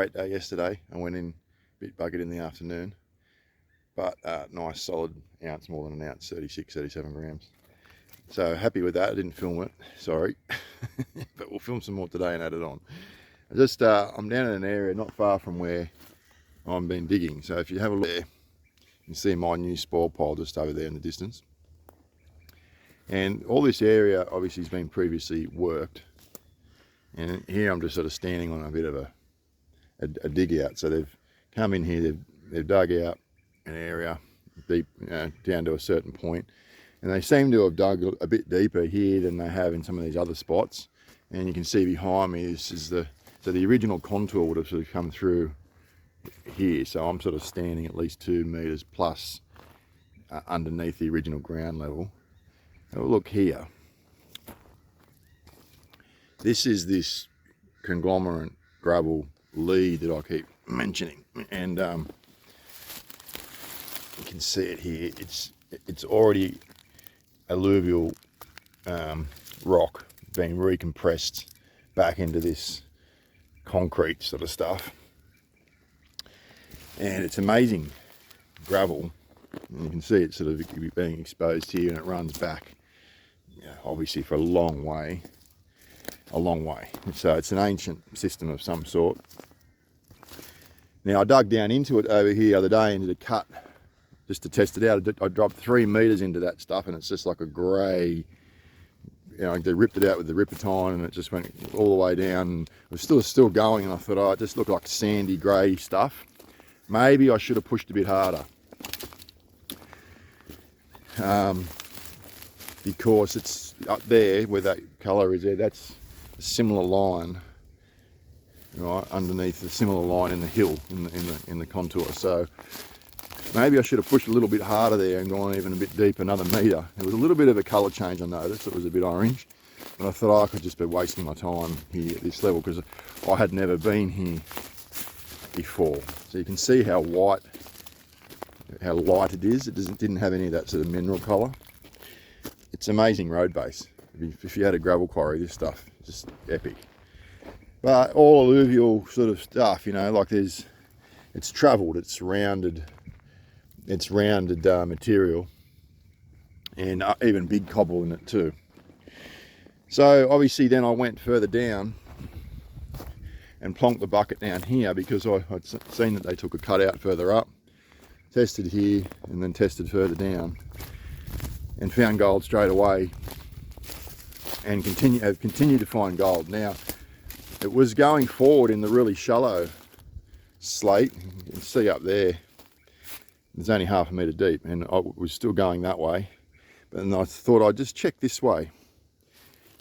great day yesterday. I went in a bit buggered in the afternoon, but nice solid ounce, more than an ounce, 36, 37 grams. So happy with that. I didn't film it, sorry, but we'll film some more today and add it on. I'm down in an area not far from where I've been digging. So if you have a look there, you can see my new spoil pile just over there in the distance. And all this area obviously has been previously worked. And here I'm just sort of standing on a bit of a dig out. So they've come in here, they've dug out an area deep, down to a certain point. And they seem to have dug a bit deeper here than they have in some of these other spots. And you can see behind me, so the original contour would have sort of come through here. So I'm sort of standing at least 2 meters plus underneath the original ground level. Have a look here. This is this conglomerate gravel lead that I keep mentioning, and you can see it here. It's already alluvial rock being recompressed back into this concrete sort of stuff, and it's amazing gravel. And you can see it sort of being exposed here, and it runs back, obviously for a long way. So it's an ancient system of some sort. Now I dug down into it over here the other day and did a cut just to test it out. I dropped 3 meters into that stuff, and it's just like a grey, they ripped it out with the rippertine, and it just went all the way down, and it was still going, and I thought, it just looked like sandy grey stuff. Maybe I should have pushed a bit harder. Because it's up there where that colour is there, that's a similar line, right underneath the similar line in the hill, in the contour. So maybe I should have pushed a little bit harder there and gone even a bit deep, another metre. There was a little bit of a colour change I noticed. It was a bit orange, but I thought I could just be wasting my time here at this level because I had never been here before. So you can see how light it is. It didn't have any of that sort of mineral colour. It's amazing road base. If you had a gravel quarry, this stuff is just epic. But all alluvial sort of stuff, like it's travelled, it's rounded material, and even big cobble in it too. So obviously then I went further down and plonked the bucket down here because I'd seen that they took a cut out further up, tested here and then tested further down, and found gold straight away, and have continued to find gold. Now it was going forward in the really shallow slate. You can see up there it's only 1/2 metre deep, and I was still going that way, but then I thought I'd just check this way.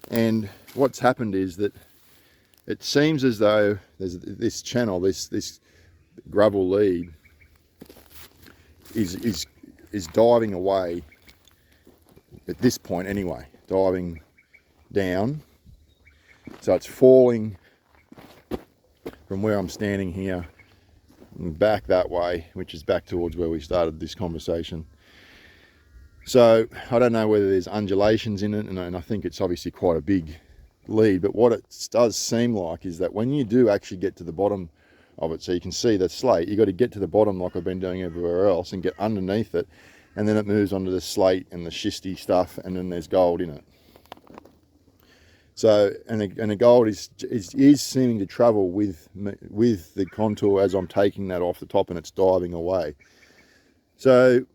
And what's happened is that it seems as though there's this channel, this gravel lead is diving away at this point anyway, diving down. So it's falling from where I'm standing here and back that way, which is back towards where we started this conversation. So I don't know whether there's undulations in it, and I think it's obviously quite a big lead, but what it does seem like is that when you do actually get to the bottom of it, so you can see the slate, you got to get to the bottom like I've been doing everywhere else and get underneath it, and then it moves onto the slate and the schisty stuff, and then there's gold in it. So and the gold is seeming to travel with the contour as I'm taking that off the top, and it's diving away. So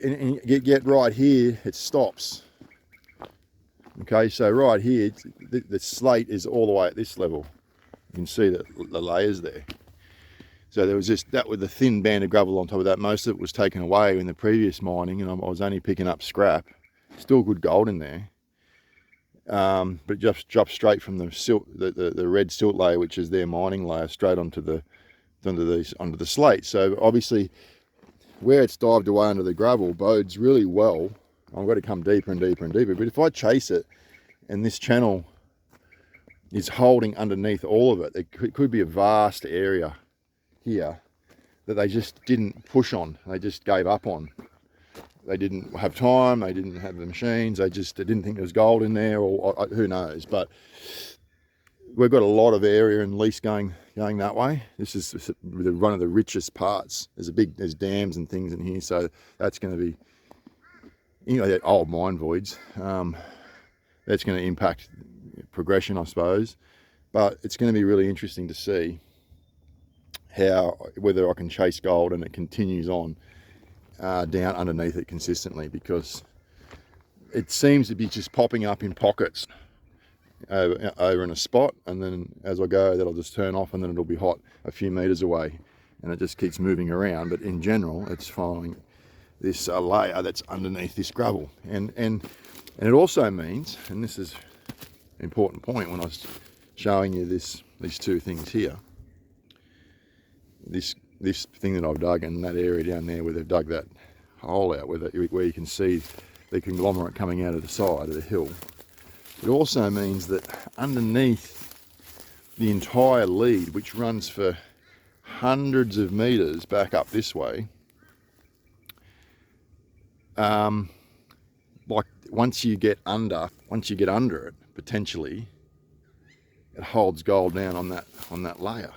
and you get right here, it stops. Okay, so right here the slate is all the way at this level. You can see the layers there. So there was just that with a thin band of gravel on top of that. Most of it was taken away in the previous mining, and I was only picking up scrap. Still good gold in there, but just dropped straight from the silt, the red silt layer, which is their mining layer, straight onto the slate. So obviously, where it's dived away under the gravel bodes really well. I've got to come deeper and deeper and deeper. But if I chase it, and this channel is holding underneath all of it, it could be a vast area here that they just didn't push on. They just gave up on. They didn't have time. They didn't have the machines. They didn't think there was gold in there, or who knows. But we've got a lot of area and lease going going that way. This is one of the richest parts. There's dams and things in here, so that's going to be, you know, that old mine voids. That's going to impact progression, I suppose. But it's going to be really interesting to see whether I can chase gold and it continues on down underneath it consistently, because it seems to be just popping up in pockets over in a spot, and then as I go that'll just turn off, and then it'll be hot a few meters away, and it just keeps moving around. But in general, it's following this layer that's underneath this gravel, and it also means, and this is an important point when I was showing you these two things here, this thing that I've dug, and that area down there where they've dug that hole out, where you can see the conglomerate coming out of the side of the hill. It also means that underneath the entire lead, which runs for hundreds of meters back up this way, like once you get under it, potentially it holds gold down on that layer,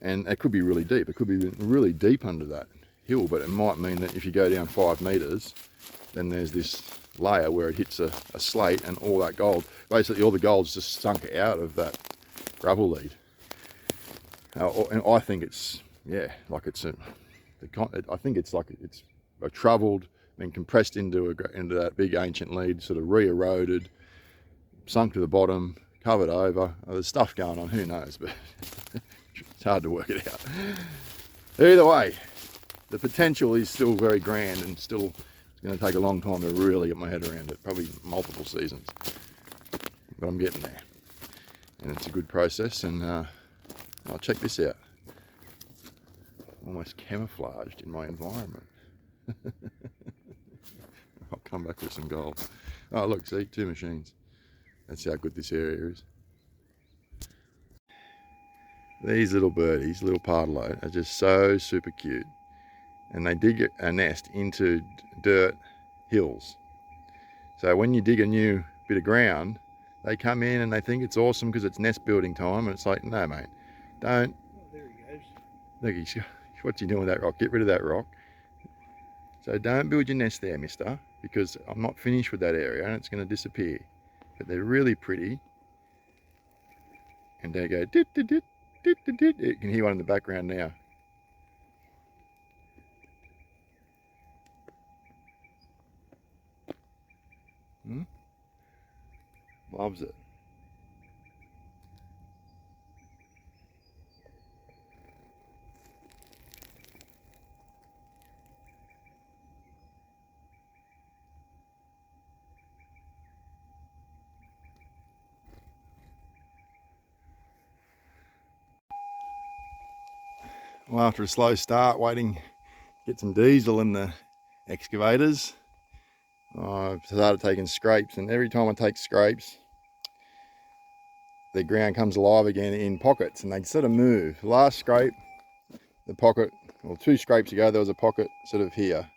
and it could be really deep. It could be really deep under that hill, but it might mean that if you go down 5 meters, then there's this layer where it hits a slate, and all that gold, basically all the gold's just sunk out of that gravel lead. And I think it's, yeah, like I think it's like it's travelled, been compressed into that big ancient lead, sort of re-eroded, sunk to the bottom, covered over. There's stuff going on, who knows, but it's hard to work it out. Either way, the potential is still very grand, and still it's going to take a long time to really get my head around it, probably multiple seasons, but I'm getting there, and it's a good process. And I'll check this out, almost camouflaged in my environment. I'll come back with some gold. Oh look, see, 2 machines. That's how good this area is. These little birdies, little pardalote, are just so super cute, and they dig a nest into dirt hills. So when you dig a new bit of ground, they come in and they think it's awesome because it's nest building time, and it's like, no mate, don't. Oh, there he goes. Look, what's he doing with that rock? Get rid of that rock. So don't build your nest there, mister, because I'm not finished with that area and it's going to disappear. But they're really pretty, and they go dit dit dit dit dit dit. You can hear one in the background now. Loves it. Well, after a slow start, waiting, get some diesel in the excavators, I've started taking scrapes, and every time I take scrapes, the ground comes alive again in pockets, and they sort of move. The last scrape, the pocket, well, 2 scrapes ago, there was a pocket sort of here.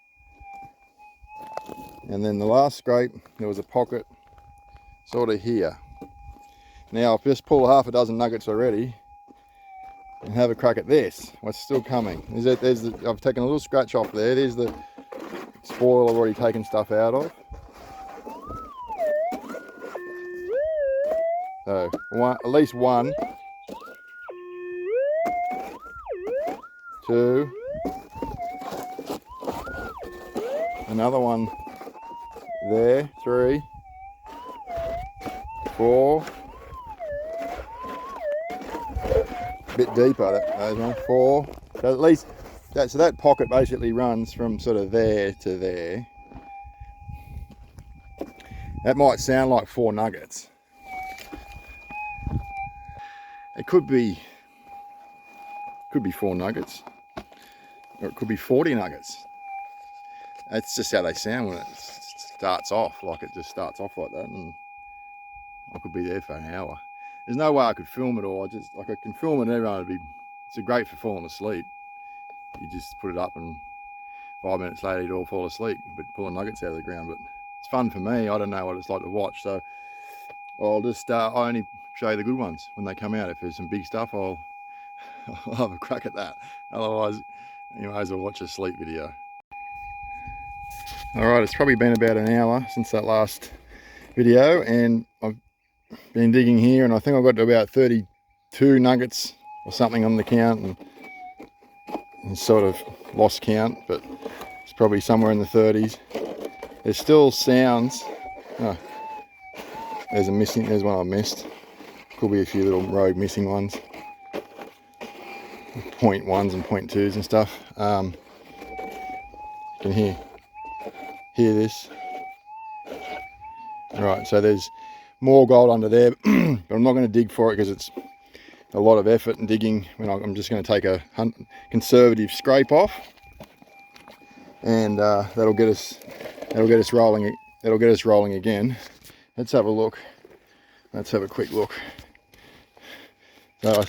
And then the last scrape, there was a pocket sort of here. Now I've just pulled half a dozen nuggets already, and have a crack at this. What's still coming? I've taken a little scratch off there. There's the spoil I've already taken stuff out of. So at least 1, 2, another one there, 3, 4, a bit deeper, those ones, 4. So at least that pocket basically runs from sort of there to there. That might sound like 4 nuggets. It could be 4 nuggets, or it could be 40 nuggets. That's just how they sound when it starts off, like it just starts off like that, and I could be there for an hour. There's no way I could film it all. I can film it and everyone it's great for falling asleep. You just put it up and 5 minutes later you'd all fall asleep, but pulling nuggets out of the ground. But it's fun for me. I don't know what it's like to watch, so I'll just I only show you the good ones when they come out. If there's some big stuff, I'll I'll have a crack at that. Otherwise, you may as well watch a sleep video. All right, it's probably been about an hour since that last video, and I've been digging here, and I think I got to about 32 nuggets or something on the count, and sort of lost count, but it's probably somewhere in the 30s. There's still sounds. Oh, there's one I missed. Could be a few little rogue missing ones. 0.1s and 0.2s and stuff. You can hear this. Right, so there's more gold under there, but I'm not going to dig for it because it's a lot of effort and digging. I'm just going to take a conservative scrape off, and that'll get us rolling. That'll get us rolling again. Let's have a look. Let's have a quick look. So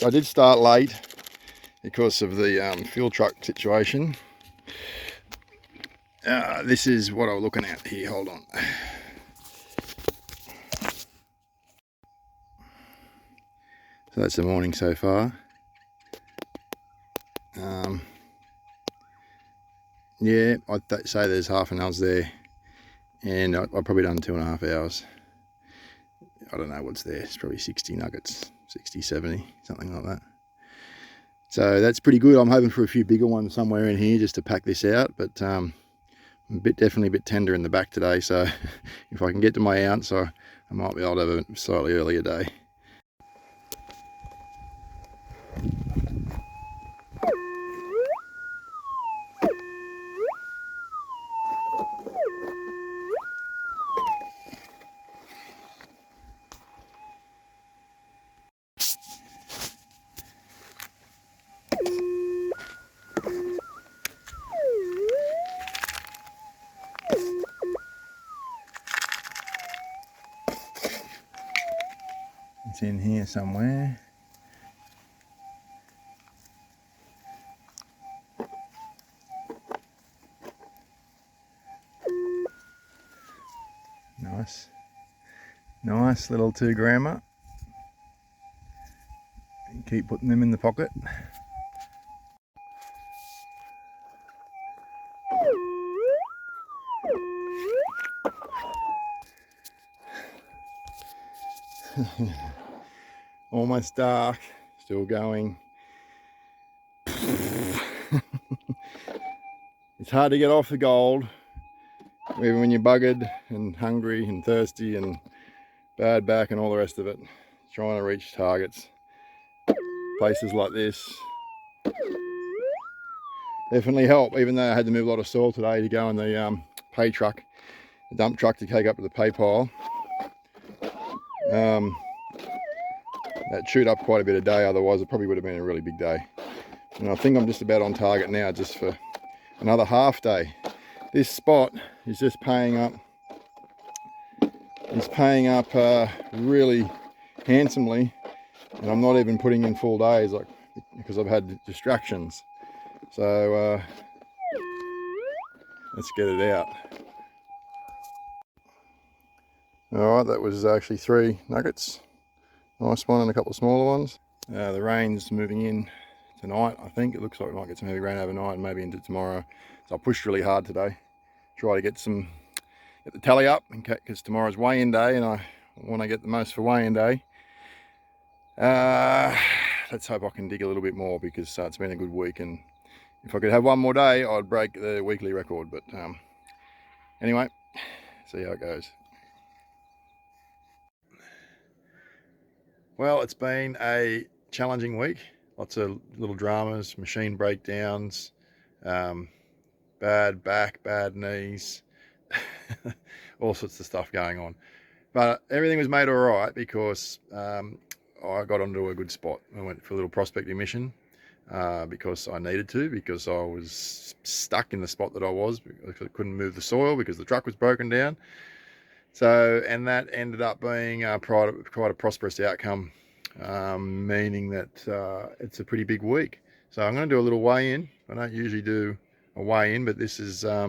I did start late because of the fuel truck situation. This is what I'm looking at here. Hold on. So that's the morning so far. Yeah, I'd say there's half an hour's there, and I've probably done 2.5 hours. I don't know what's there. It's probably 60 nuggets, 60, 70, something like that. So that's pretty good. I'm hoping for a few bigger ones somewhere in here just to pack this out, but I'm definitely a bit tender in the back today, so if I can get to my ounce, I might be able to have a slightly earlier day. It's in here somewhere. Nice little 2-grammer. Keep putting them in the pocket. Almost dark, still going. It's hard to get off the gold, even when you're buggered and hungry and thirsty and bad back and all the rest of it. Trying to reach targets. Places like this definitely help, even though I had to move a lot of soil today to go in the pay truck, the dump truck, to take up to the pay pile. That chewed up quite a bit of day, otherwise it probably would have been a really big day. And I think I'm just about on target now, just for another half day. This spot is just paying up. It's paying up really handsomely, and I'm not even putting in full days, like, because I've had distractions. So let's get it out. All right, that was actually 3 nuggets. Nice one and a couple of smaller ones. The rain's moving in tonight, I think. It looks like we might get some heavy rain overnight and maybe into tomorrow. So I pushed really hard today. Try to get the tally up, because tomorrow's weigh-in day and I want to get the most for weigh-in day. Let's hope I can dig a little bit more, because it's been a good week, and if I could have one more day, I'd break the weekly record. But anyway, see how it goes. Well, it's been a challenging week. Lots of little dramas, machine breakdowns, bad back, bad knees, all sorts of stuff going on. But everything was made all right because I got onto a good spot. I went for a little prospecting mission because I needed to, because I was stuck in the spot that I was, because I couldn't move the soil because the truck was broken down. So, and that ended up being quite a prosperous outcome, meaning that it's a pretty big week. So I'm going to do a little weigh-in. I don't usually do a weigh-in, but this is, I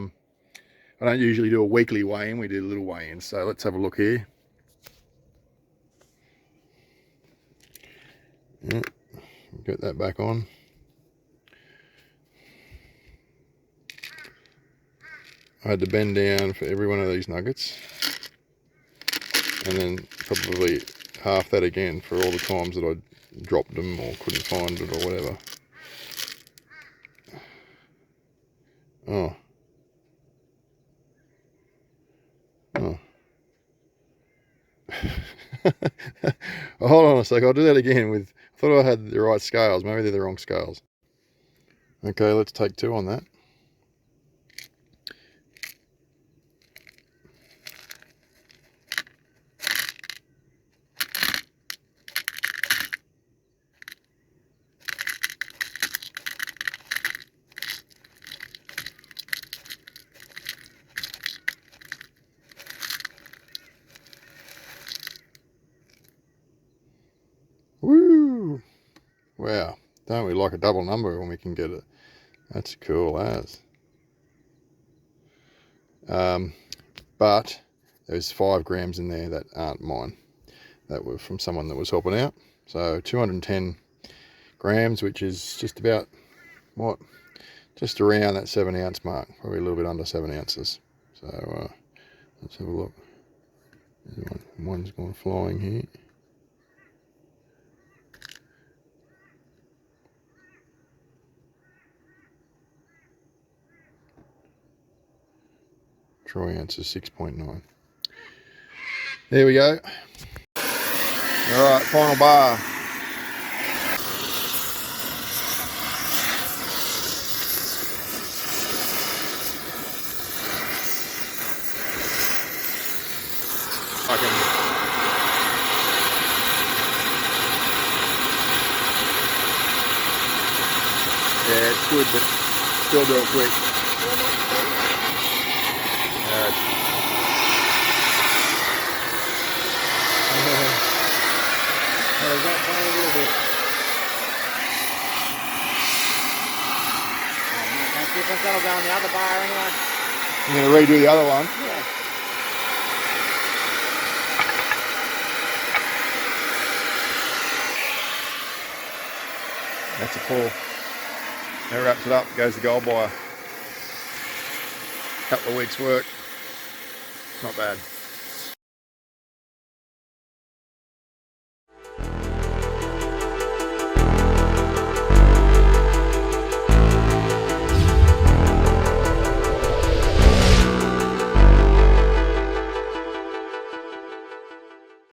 don't usually do a weekly weigh-in. We do a little weigh-in. So let's have a look here. Get that back on. I had to bend down for every one of these nuggets, and then probably half that again for all the times that I dropped them or couldn't find it or whatever. Oh. Oh. Hold on a sec, I'll do that again with, I thought I had the right scales, maybe they're the wrong scales. Okay, let's take 2 on that. Woo! Wow, don't we like a double number when we can get it? That's cool as. But there's 5 grams in there that aren't mine. That were from someone that was helping out. So 210 grams, which is just about, what? Just around that 7 ounce mark. Probably a little bit under 7 ounces. So let's have a look. One's gone flying here. Troy ounces 6.9. There we go. All right, final bar. Yeah, it's good, but still do it quick. There's that tiny little bit. Let's see if that'll go on the other bar anyway. I'm going to redo the other one. Yeah. That's a pour. That wraps it up, goes the gold buyer. Couple of weeks work. Not bad.